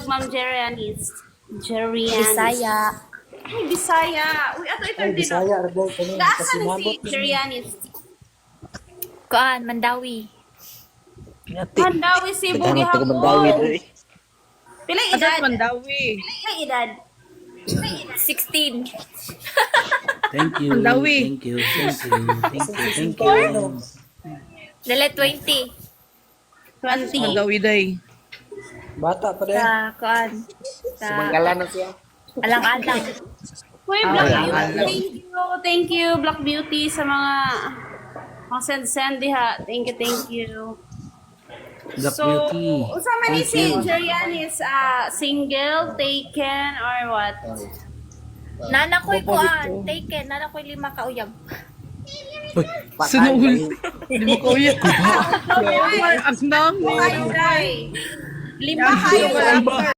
Ma'am Jerianis. Bisaya. Ay, Bisaya. Uy, ato ito Ay, din. Bisaya, Arday, kami. Gaasa Kasi na si nabot. Jerianis. Kuan, Mandawi. Mandawi si Bugi Dapat ko Mandawi Hapon. diri. Pilang Adat edad? Mandawi. Pilang edad? 16. Thank you. Mandawi. Thank you. Thank you. Dala 20. 20. Mandawi day. Bata pa rin. Sa kuan. Sa Sumanggalan na siya. alang-alang. Uy, Black Alam. Beauty. Thank you, Black Beauty, sa mga send diha. Thank you. Black So, Beauty. usama ni si Jerianis, single, taken, or what? Nana ko'y kuan. Taken. Nana ko'y 5 ka uyab. Sunul. Hindi mo ko uyak. Agnang. Ay, 5 kayo.